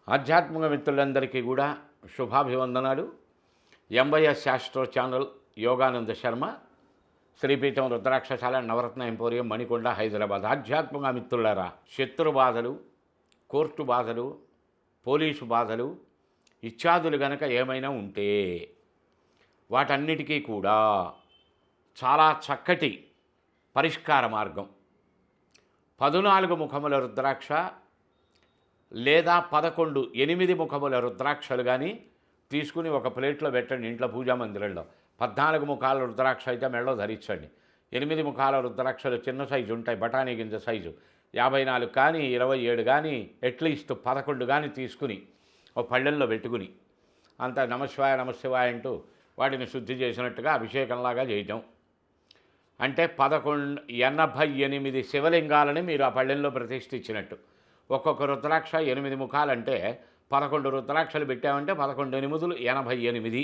ఆధ్యాత్మిక మిత్రులందరికీ కూడా శుభాభివందనాలు. 80 శాస్త్ర ఛానల్ యోగానంద శర్మ, శ్రీపీఠం రుద్రాక్షశాల నవరత్న ఎంపోరియం మణికొండ హైదరాబాద్. ఆధ్యాత్మిక మిత్రులారా, శత్రు బాధలు, కోర్టు బాధలు, పోలీసు బాధలు ఇత్యాదులు గనక ఏమైనా ఉంటే వాటన్నిటికీ కూడా చాలా చక్కటి పరిష్కార మార్గం 14 ముఖముల రుద్రాక్ష లేదా 11 8 ముఖముల రుద్రాక్షలు కానీ తీసుకుని ఒక ప్లేట్లో పెట్టండి. ఇంట్లో పూజా మందిరంలో 14 ముఖాల రుద్రాక్ష అయితే మెడలో ధరించండి. 8 ముఖాల రుద్రాక్షలు చిన్న సైజు ఉంటాయి, బఠానీ గింజ సైజు, 54 కానీ 27 కానీ అట్లీస్ట్ 11 కానీ తీసుకుని ఒక పళ్ళెల్లో పెట్టుకుని అంత నమశివాయ నమశివాయ అంటూ వాటిని శుద్ధి చేసినట్టుగా అభిషేకంలాగా చేయటం. అంటే 88 శివలింగాలని మీరు ఆ పళ్ళెంలో ప్రతిష్ఠించినట్టు. ఒక్కొక్క రుద్రాక్ష 8 ముఖాలంటే 11 రుద్రాక్షలు పెట్టామంటే 11 8 88.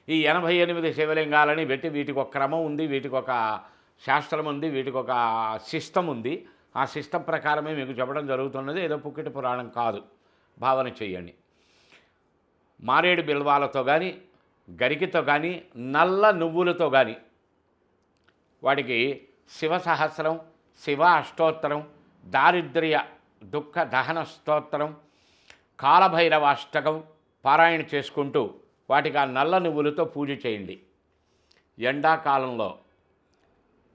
ఈ 88 శివలింగాలని పెట్టి వీటికి ఒక క్రమం ఉంది, వీటికి ఒక శాస్త్రం ఉంది, వీటికి ఒక సిస్టమ్ ఉంది. ఆ సిస్టమ్ ప్రకారమే మీకు చెప్పడం జరుగుతున్నది, ఏదో పుక్కిటి పురాణం కాదు. భావన చేయండి. మారేడు బిల్వాలతో కానీ, గరికితో కానీ, నల్ల నువ్వులతో కానీ వాటికి శివ సహస్రం, శివ అష్టోత్తరం, దారిద్ర్య దుఃఖ దహన స్తోత్రం, కాలభైరవ అష్టకం పారాయణ చేసుకుంటూ వాటికి ఆ నల్ల నువ్వులతో పూజ చేయండి. ఎండాకాలంలో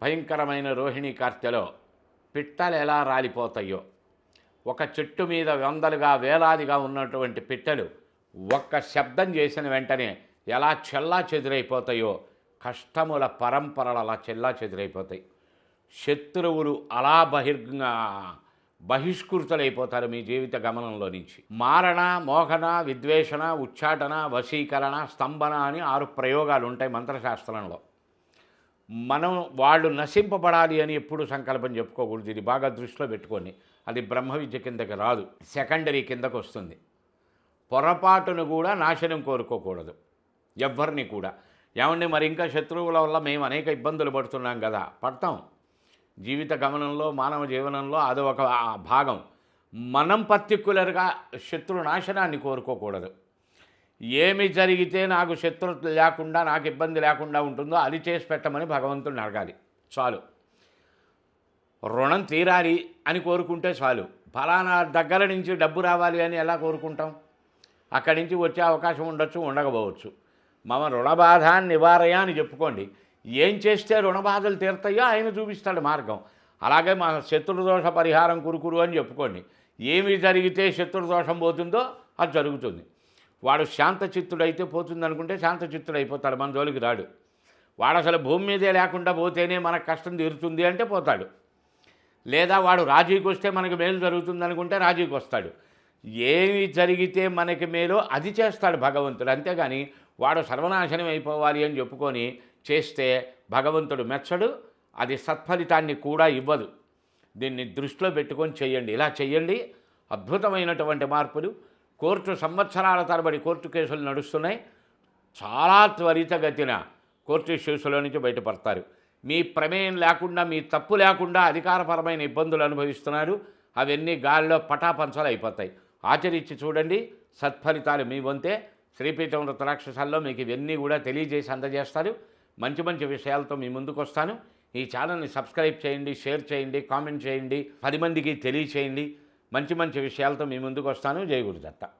భయంకరమైన రోహిణీ కార్తెలో పిట్టలు ఎలా రాలిపోతాయో, ఒక చెట్టు మీద వందలుగా వేలాదిగా ఉన్నటువంటి పిట్టలు ఒక్క శబ్దం చేసిన వెంటనే ఎలా చెల్లా చెదురైపోతాయో, కష్టముల పరంపరలు అలా చెల్లా చెదురైపోతాయి. శత్రువులు అలా బహిష్కృతులైపోతారు మీ జీవిత గమనంలో నుంచి. మారణ, మోహన, విద్వేషణ, ఉచ్చాటన, వశీకరణ, స్తంభన అని 6 ప్రయోగాలు ఉంటాయి మంత్రశాస్త్రంలో. మనం వాళ్ళు నశింపబడాలి అని ఎప్పుడు సంకల్పం చెప్పుకోకూడదు. ఇది బాగా దృష్టిలో పెట్టుకోండి. అది బ్రహ్మ విద్య కిందకి రాదు, సెకండరీ కిందకు వస్తుంది. పొరపాటును కూడా నాశనం కోరుకోకూడదు ఎవ్వరిని కూడా. ఏమండి మరి ఇంకా శత్రువుల వల్ల మేము అనేక ఇబ్బందులు పడుతున్నాం కదా, పడతాం. జీవిత గమనంలో, మానవ జీవనంలో అది ఒక భాగం. మనం పర్టిక్యులర్గా శత్రు నాశనాన్ని కోరుకోకూడదు. ఏమి జరిగితే నాకు శత్రుత్వం లేకుండా, నాకు ఇబ్బంది లేకుండా ఉంటుందో అది చేసి పెట్టమని భగవంతుడిని అడగాలి చాలు. రుణం తీరాలి అని కోరుకుంటే చాలు. ఫలానా దగ్గర నుంచి డబ్బు రావాలి అని ఎలా కోరుకుంటాం? అక్కడి నుంచి వచ్చే అవకాశం ఉండొచ్చు, ఉండకపోవచ్చు. మమ రుణబాధ నివారయ అని చెప్పుకోండి. ఏం చేస్తే రుణబాధలు తీరుతాయో ఆయన చూపిస్తాడు మార్గం. అలాగే మా శత్రుదోష పరిహారం కురుకురు అని చెప్పుకోండి. ఏమి జరిగితే శత్రుదోషం పోతుందో అది జరుగుతుంది. వాడు శాంతచిత్తుడైతే పోతుంది అనుకుంటే శాంతచిత్తుడు అయిపోతాడు, మన జోలికి రాడు. వాడు అసలు భూమి మీదే లేకుండా పోతేనే మనకు కష్టం తీరుతుంది అంటే పోతాడు. లేదా వాడు రాజీకి వస్తే మనకి మేలు జరుగుతుంది అనుకుంటే రాజీకి వస్తాడు. ఏమి జరిగితే మనకి మేలో అది చేస్తాడు భగవంతుడు. అంతేగాని వాడు సర్వనాశనం అయిపోవాలి అని చెప్పుకొని చేస్తే భగవంతుడు మెచ్చడు, అది సత్ఫలితాన్ని కూడా ఇవ్వదు. దీన్ని దృష్టిలో పెట్టుకొని చేయండి. ఇలా చేయండి, అద్భుతమైనటువంటి మార్పులు. కోర్టు సంవత్సరాల తరబడి కోర్టు కేసులు నడుస్తున్నాయి. చాలా త్వరితగతిన కోర్టు ఇష్యూస్లో నుంచి బయటపడతారు. మీ ప్రమేయం లేకుండా, మీ తప్పు లేకుండా అధికారపరమైన ఇబ్బందులు అనుభవిస్తున్నారు. అవన్నీ గాలిలో పటాపంచలు అయిపోతాయి. ఆచరించి చూడండి, సత్ఫలితాలు మీ వంతే. శ్రీపీఠం రుద్రాక్షశాలలో మీకు ఇవన్నీ కూడా తెలియజేసి అందజేస్తారు. మంచి మంచి విషయాలతో మీ ముందుకు వస్తాను. ఈ ఛానల్ని సబ్స్క్రైబ్ చేయండి, షేర్ చేయండి, కామెంట్ చేయండి, 10 మందికి తెలియచేయండి. మంచి మంచి విషయాలతో మీ ముందుకు వస్తాను. జై గురుదత్త.